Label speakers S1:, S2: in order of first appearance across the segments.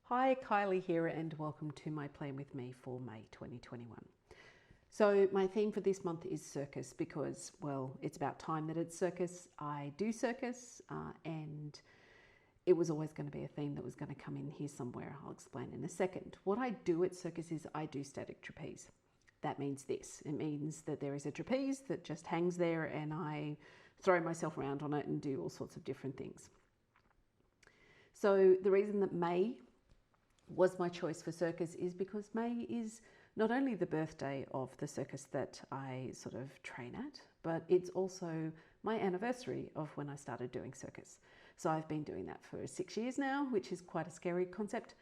S1: Hi, Kylie here and welcome to my Plan With Me for May 2021. So my theme for this month is circus because, well, it's about time that it's circus. I do circus and it was always going to be a theme that was going to come in here somewhere. I'll explain in a second. What I do at circus is I do static trapeze. That means this. It means that there is a trapeze that just hangs there and I throw myself around on it and do all sorts of different things. So the reason that May was my choice for circus is because May is not only the birthday of the circus that I sort of train at, but it's also my anniversary of when I started doing circus. So I've been doing that for 6 years now, which is quite a scary concept.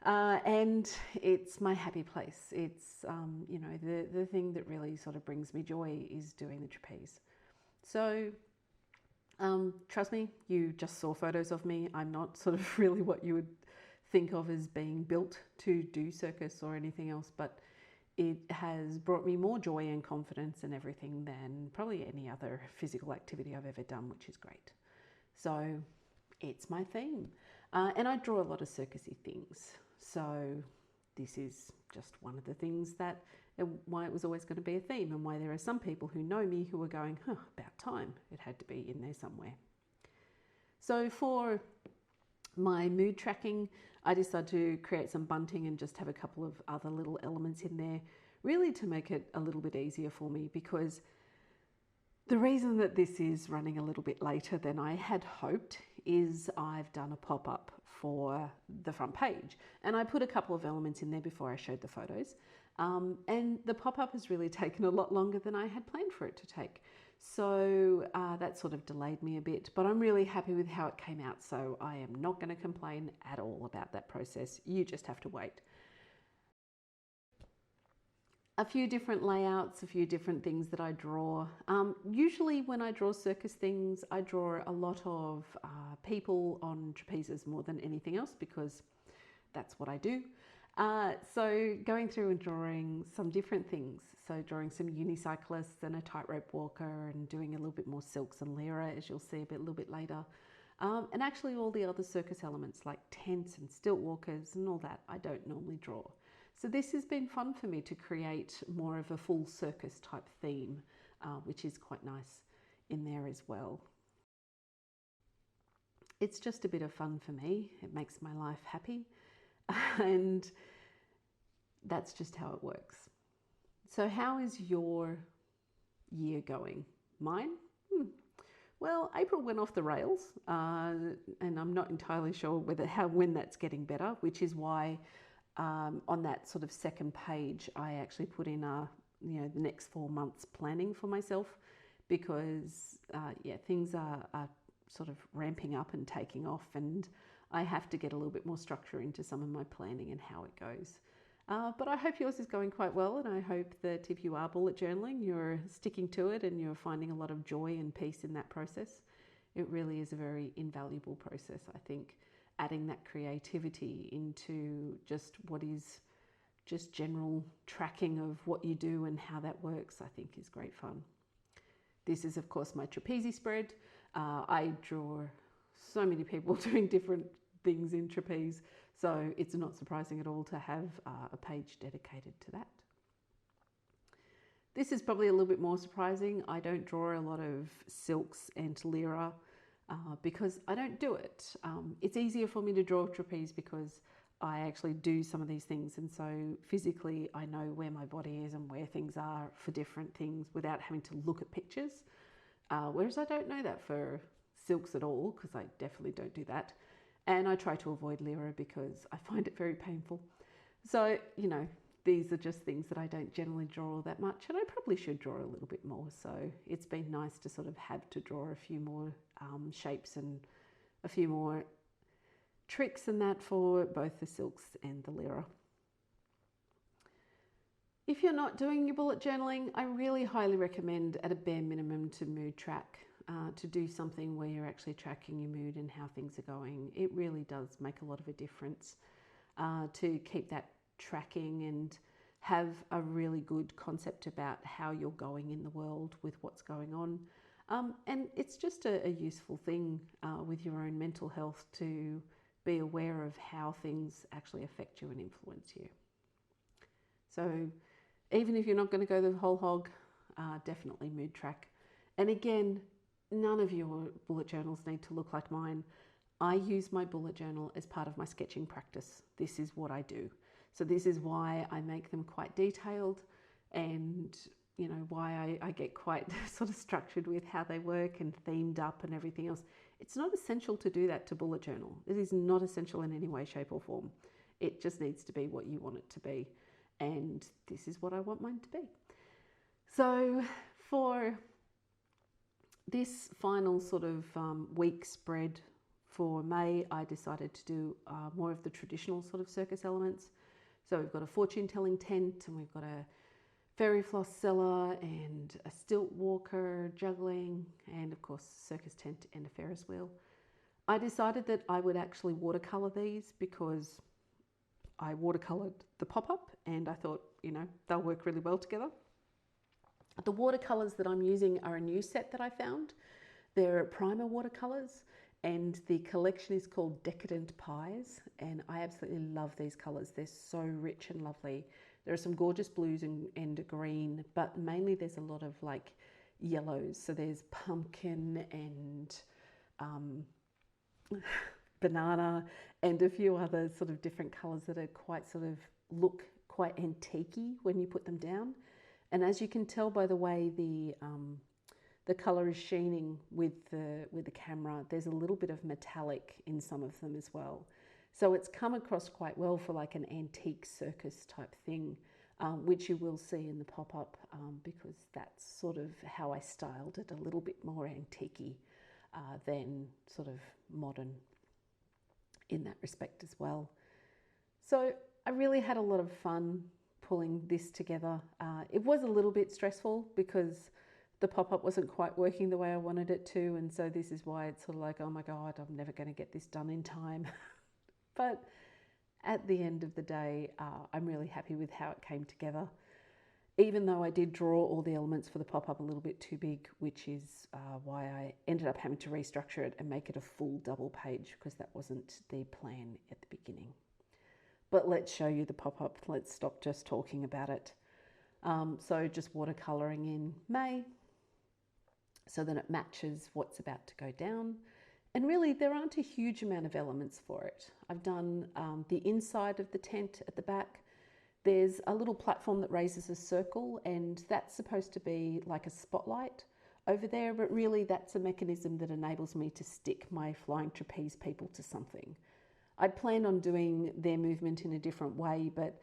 S1: And it's my happy place. It's, the thing that really sort of brings me joy is doing the trapeze. So trust me, you just saw photos of me. I'm not sort of really what you would think of as being built to do circus or anything else, but it has brought me more joy and confidence and everything than probably any other physical activity I've ever done, which is great. So it's my theme. And I draw a lot of circusy things. So this is just one of the things that why it was always going to be a theme and why there are some people who know me who are going, about time. It had to be in there somewhere. So for my mood tracking, I decided to create some bunting and just have a couple of other little elements in there, really to make it a little bit easier for me, because the reason that this is running a little bit later than I had hoped is I've done a pop-up for the front page and I put a couple of elements in there before I showed the photos. And the pop-up has really taken a lot longer than I had planned for it to take. So that sort of delayed me a bit, but I'm really happy with how it came out. So I am not going to complain at all about that process. You just have to wait. A few different layouts, a few different things that I draw. Usually when I draw circus things, I draw a lot of people on trapezes more than anything else because that's what I do. So going through and drawing some different things. So drawing some unicyclists and a tightrope walker and doing a little bit more silks and lyra, as you'll see a little bit later. And actually all the other circus elements like tents and stilt walkers and all that, I don't normally draw. So this has been fun for me to create more of a full circus type theme, which is quite nice in there as well. It's just a bit of fun for me. It makes my life happy and that's just how it works. So how is your year going? Mine? Well, April went off the rails and I'm not entirely sure when that's getting better, which is why on that sort of second page, I actually put in the next 4 months planning for myself because things are sort of ramping up and taking off and I have to get a little bit more structure into some of my planning and how it goes. But I hope yours is going quite well and I hope that if you are bullet journaling, you're sticking to it and you're finding a lot of joy and peace in that process. It really is a very invaluable process, I think. Adding that creativity into just what is just general tracking of what you do and how that works, I think is great fun. This is, of course, my trapeze spread. I draw so many people doing different things in trapeze, so it's not surprising at all to have a page dedicated to that. This is probably a little bit more surprising. I don't draw a lot of silks and lyra because I don't do it. It's easier for me to draw trapeze because I actually do some of these things and so physically I know where my body is and where things are for different things without having to look at pictures. Whereas I don't know that for silks at all because I definitely don't do that. And I try to avoid lyra because I find it very painful. So, these are just things that I don't generally draw that much and I probably should draw a little bit more. So it's been nice to sort of have to draw a few more shapes and a few more tricks and that for both the silks and the lyra. If you're not doing your bullet journaling, I really highly recommend at a bare minimum to mood track, to do something where you're actually tracking your mood and how things are going. It really does make a lot of a difference to keep that tracking and have a really good concept about how you're going in the world with what's going on. And it's just a useful thing with your own mental health to be aware of how things actually affect you and influence you. So even if you're not going to go the whole hog, definitely mood track. And again, none of your bullet journals need to look like mine. I use my bullet journal as part of my sketching practice. This is what I do. So this is why I make them quite detailed, and you know why I get quite sort of structured with how they work and themed up and everything else. It's not essential to do that to bullet journal. It is not essential in any way, shape or form. It just needs to be what you want it to be. And this is what I want mine to be. So for this final sort of week spread for May, I decided to do more of the traditional sort of circus elements. So we've got a fortune telling tent, and we've got a fairy floss cellar and a stilt walker, juggling, and of course circus tent and a Ferris wheel. I decided that I would actually watercolor these because I watercolored the pop-up and I thought, you know, they'll work really well together. The watercolors that I'm using are a new set that I found. They're primer watercolors, and the collection is called Decadent Pies, and I absolutely love these colors. They're so rich and lovely. There are some gorgeous blues and green, but mainly there's a lot of like yellows. So there's pumpkin and banana and a few other sort of different colors that are quite sort of look quite antique-y when you put them down. And as you can tell by the way the color is sheening with the camera, there's a little bit of metallic in some of them as well. So it's come across quite well for like an antique circus type thing, which you will see in the pop-up because that's sort of how I styled it, a little bit more antique-y than sort of modern in that respect as well. So I really had a lot of fun pulling this together. It was a little bit stressful because the pop-up wasn't quite working the way I wanted it to, and so this is why it's sort of like, oh my God, I'm never going to get this done in time. But at the end of the day, I'm really happy with how it came together. Even though I did draw all the elements for the pop-up a little bit too big, which is why I ended up having to restructure it and make it a full double page, because that wasn't the plan at the beginning. But let's show you the pop-up. Let's stop just talking about it. So just watercolouring in May so that it matches what's about to go down. And really, there aren't a huge amount of elements for it. I've done the inside of the tent at the back. There's a little platform that raises a circle, and that's supposed to be like a spotlight over there, but really that's a mechanism that enables me to stick my flying trapeze people to something. I'd planned on doing their movement in a different way, but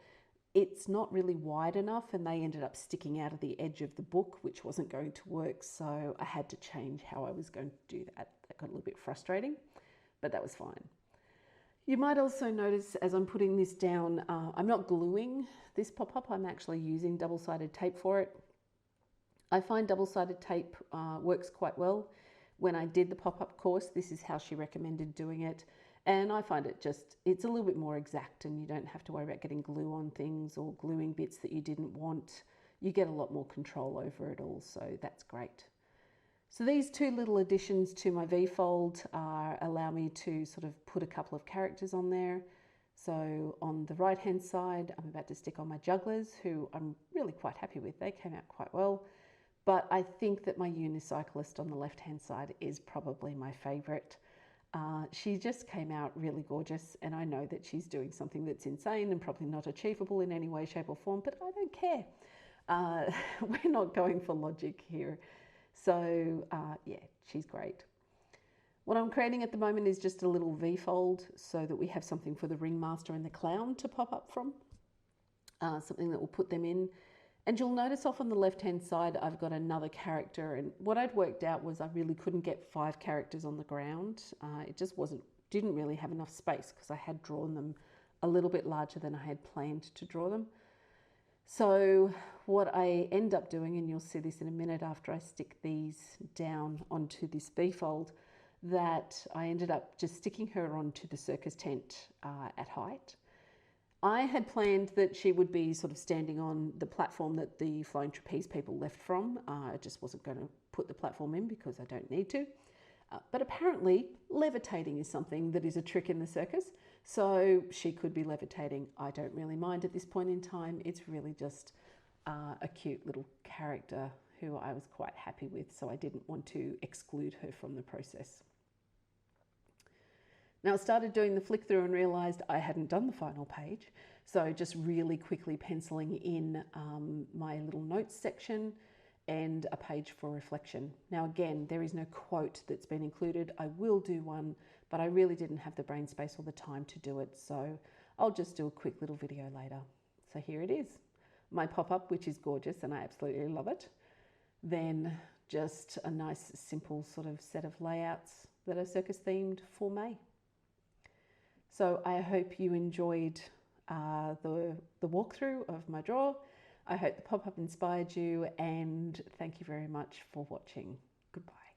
S1: it's not really wide enough, and they ended up sticking out of the edge of the book, which wasn't going to work, so I had to change how I was going to do that. That got a little bit frustrating, but that was fine. You might also notice as I'm putting this down, I'm not gluing this pop-up, I'm actually using double-sided tape for it. I find double-sided tape works quite well. When I did the pop-up course, this is how she recommended doing it. And I find it's a little bit more exact, and you don't have to worry about getting glue on things or gluing bits that you didn't want. You get a lot more control over it all, so that's great. So these two little additions to my V-fold allow me to sort of put a couple of characters on there. So on the right-hand side, I'm about to stick on my jugglers, who I'm really quite happy with. They came out quite well. But I think that my unicyclist on the left-hand side is probably my favourite. She just came out really gorgeous, and I know that she's doing something that's insane and probably not achievable in any way, shape or form, but I don't care. We're not going for logic here. So yeah, she's great. What I'm creating at the moment is just a little V-fold so that we have something for the ringmaster and the clown to pop up from, something that will put them in. And you'll notice off on the left-hand side, I've got another character. And what I'd worked out was I really couldn't get 5 characters on the ground. It just didn't really have enough space because I had drawn them a little bit larger than I had planned to draw them. So what I end up doing, and you'll see this in a minute after I stick these down onto this V-fold, that I ended up just sticking her onto the circus tent at height. I had planned that she would be sort of standing on the platform that the flying trapeze people left from. I just wasn't going to put the platform in because I don't need to. But apparently levitating is something that is a trick in the circus. So she could be levitating. I don't really mind at this point in time. It's really just a cute little character who I was quite happy with, so I didn't want to exclude her from the process. Now I started doing the flick through and realised I hadn't done the final page, so just really quickly penciling in my little notes section and a page for reflection. Now again, there is no quote that's been included. I will do one, but I really didn't have the brain space or the time to do it, so I'll just do a quick little video later. So here it is, my pop-up, which is gorgeous and I absolutely love it. Then just a nice simple sort of set of layouts that are circus themed for May. So I hope you enjoyed the walkthrough of my draw. I hope the pop-up inspired you, and thank you very much for watching. Goodbye.